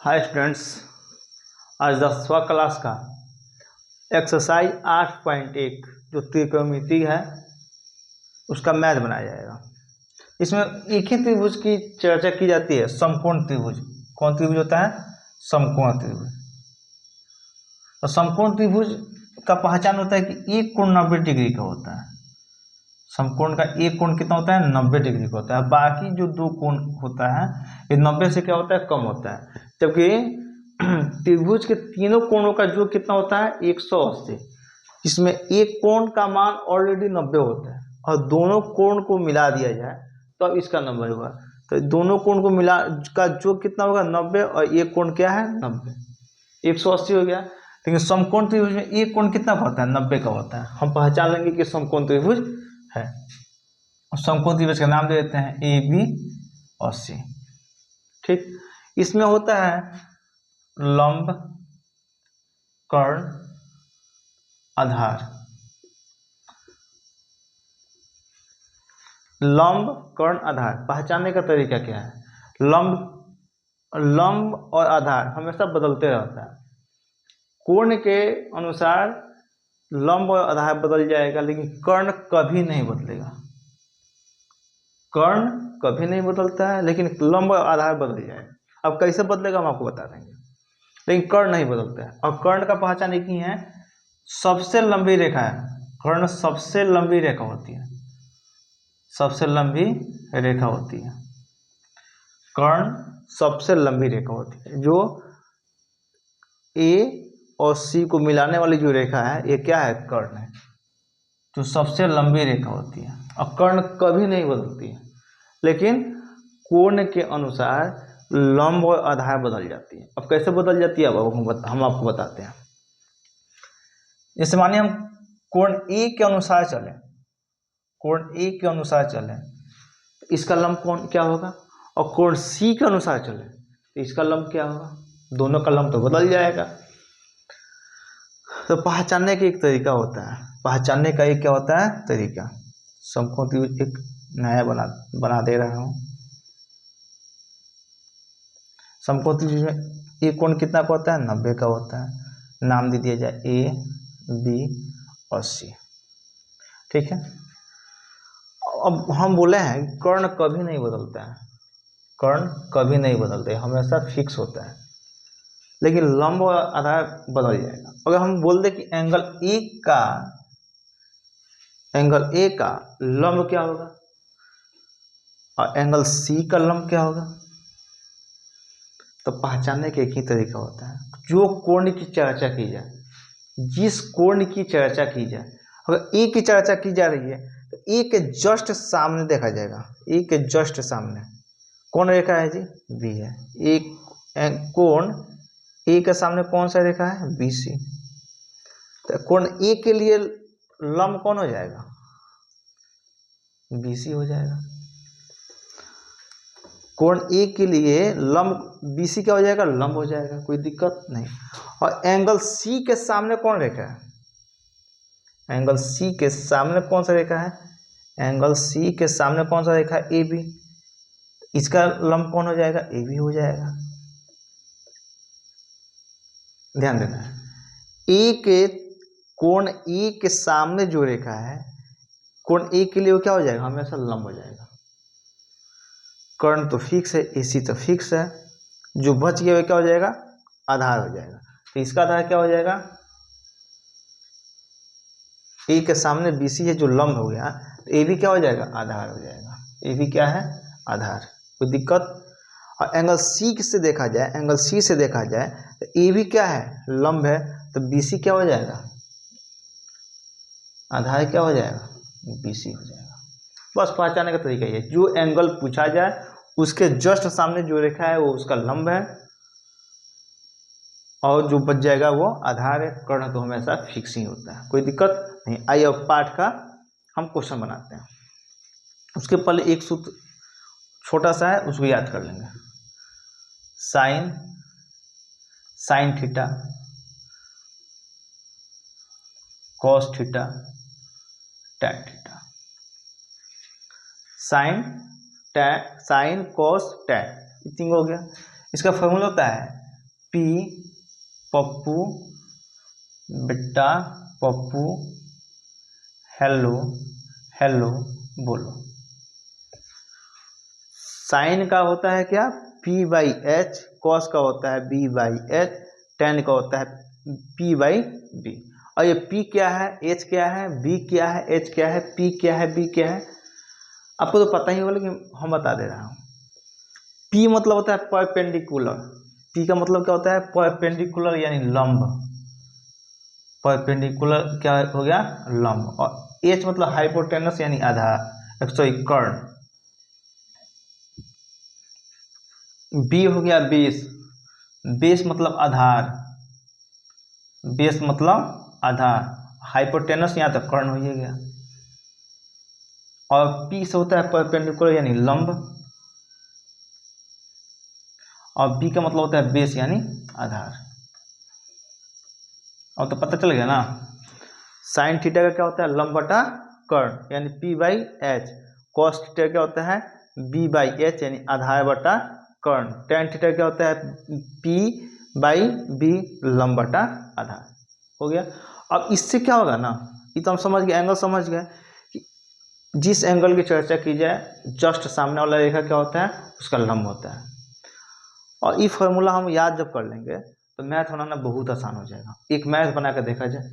Hi students, आज 10वां class का exercise 8.1 जो त्रिकोणमिति है उसका मैथ बनाया जाएगा। इसमें एक ही त्रिभुज की चर्चा की जाती है, समकोण त्रिभुज। कौन त्रिभुज होता है? समकोण त्रिभुज। तो समकोण त्रिभुज का पहचान होता है कि एक कोण 90 डिग्री का होता है। समकोण का एक कोण कितना होता है? 90 डिग्री का होता है। बाकी जो दो कोण होता है ये 90 से क्या होता है? कम होता है। जबकि त्रिभुज के तीनों कोणों का योग कितना होता है? 180। इसमें एक कोण का मान ऑलरेडी 90 होता है और दोनों कोण को मिला दिया जाए तो अब इसका नंबर होगा। तो दोनों कोण को मिला का योग कितना होगा? 90 और एक कोण क्या है? 90। 180 हो गया। लेकिन समकोण त्रिभुज में एक कोण कितना का होता है? 90 का होता है। हम पहचान लेंगे कि समकोण त्रिभुज है। समकोण त्रिभुज का नाम दे देते हैं ए, बी और सी। ठीक, इसमें होता है लंब, कर्ण, आधार। लंब, कर्ण, आधार पहचानने का तरीका क्या है? लंब और आधार हमेशा बदलते रहता है। कोण के अनुसार लंब और आधार बदल जाएगा, लेकिन कर्ण कभी नहीं बदलेगा। कर्ण कभी नहीं बदलता है, लेकिन लंब और आधार बदल जाएगा। अब कैसे बदलेगा हम आपको बता देंगे, लेकिन कर्ण नहीं बदलता है। और कर्ण का पहचान एक ही है, सबसे लंबी रेखा है। कर्ण सबसे लंबी रेखा होती है, सबसे लंबी रेखा होती है। कर्ण सबसे लंबी रेखा होती है। जो ए और सी को मिलाने वाली जो रेखा है ये क्या है? कर्ण है, जो सबसे लंबी रेखा होती है। और कर्ण कभी नहीं बदलती है, लेकिन कोण के अनुसार लंब और आधार बदल जाती है। अब कैसे बदल जाती है अब हम आपको बताते हैं। जैसे मानिए हम कोण ए के अनुसार चले, कोण ए के अनुसार चले तो इसका लंब कोण क्या होगा? और कोण सी के अनुसार चले तो इसका लंब क्या होगा? दोनों का लंब तो बदल जाएगा। तो पहचानने का एक तरीका होता है, पहचानने का एक क्या होता है? तरीका। समकोण त्रिभुज एक नया बना दे रहा हूं। समकोण त्रिभुज में एक कोण कितना का होता है? 90 का होता है। नाम दे दिया जाए ए, बी और सी। ठीक है। अब हम बोले हैं कर्ण कभी नहीं बदलता है, कर्ण कभी नहीं बदलते, हमेशा फिक्स होता है। लेकिन लंब और आधार बदल जाएगा। अगर हम बोल दें कि एंगल ए का लंब क्या होगा और एंगल सी का लंब क्या होगा, तो पहचानने का एक ही तरीका होता है। जो कोण की चर्चा की जाए, जिस कोण की चर्चा की जाए, अगर ए की चर्चा की जा रही है तो ए के जस्ट सामने देखा जाएगा। ए के जस्ट सामने कौन रेखा है जी? बी है। एक कोण ए के सामने कौन सा रेखा है? B C. तो कोण ए के लिए लंब कौन हो जाएगा? बी सी हो जाएगा। कोण ए के लिए लंब बी सी क्या हो जाएगा? लंब हो जाएगा, कोई दिक्कत नहीं। और एंगल सी के सामने कौन रेखा है? एंगल सी के सामने कौन सा रेखा है? एंगल सी के सामने कौन सा रेखा है? A B. इसका लंब कौन हो जाएगा? ए बी हो जाएगा। ध्यान देना है, ए के कोण ए के सामने जो रेखा है, कोण ए के लिए वो क्या हो जाएगा? हमेशा लंब हो जाएगा। कर्ण तो फिक्स है, एसी तो फिक्स है। जो बच गया वो क्या हो जाएगा? आधार हो जाएगा। तो इसका आधार क्या हो जाएगा? ए के सामने बीसी है जो लंब हो गया, तो ए भी क्या हो जाएगा? आधार हो जाएगा। ए भी क्या है? आधार। कोई दिक्कत? और एंगल सी से देखा जाए, एंगल सी से देखा जाए तो ए भी क्या है? लंब है। तो बीसी क्या हो जाएगा? आधार क्या हो जाएगा? बीसी हो जाएगा। बस पहचानने का तरीका ये, जो एंगल पूछा जाए उसके जस्ट सामने जो रेखा है वो उसका लंब है और जो बच जाएगा वो आधार है। कर्ण तो हमेशा फिक्स ही होता है, कोई दिक्कत नहीं। आइए अब पाठ का हम क्वेश्चन बनाते हैं। उसके पहले एक सूत्र छोटा सा है, उसको याद कर लेंगे। Sine theta cos theta tan theta. Sine cos tan, इतनी हो गया। इसका फॉर्मूला होता है पी पप्पू बेटा पप्पू हेलो हेलो बोलो। साइन का होता है क्या, पी बाई एच, कॉस का होता है बी बाई एच, टेन का होता है पी बाई बी। और ये पी क्या है, एच क्या है, बी क्या है, एच क्या है, पी क्या है, बी क्या है, आपको तो पता ही होगा लेकिन हम बता दे रहा हूँ। पी मतलब होता है परपेंडिकुलर, पी का मतलब क्या होता है, परपेंडिकुलर यानी लंब, परपेंडिकुलर क्या हो गया, लंब। और एच मतलब हाइपोटेनस यानी आधार, सॉरी कर्ण। बी हो गया बेस, बेस मतलब आधार, बेस मतलब आधार, हाइपोटेनस यहाँ तक कर्ण हो ही गया। और पी से होता है परपेंडिकुलर यानी लंब, और बी का मतलब होता है बेस यानी आधार। और तो पता चल गया ना। साइन थीटा का क्या होता है, लंब बटा कर्ण यानी P by H. Cos theta क्या होता है, बी बाई एच यानी आधार बटा कर्ण। टेन थीटा क्या होता है, पी बाई बी लंब बटा आधार। हो गया। अब इससे क्या होगा ना, ये तो हम समझ गए, एंगल समझ गए कि जिस एंगल की चर्चा की जाए जस्ट सामने वाला रेखा क्या होता है, उसका लंब होता है। और ये फॉर्मूला हम याद जब कर लेंगे तो मैथ बनाना बहुत आसान हो जाएगा। एक मैथ बना कर देखा जाए।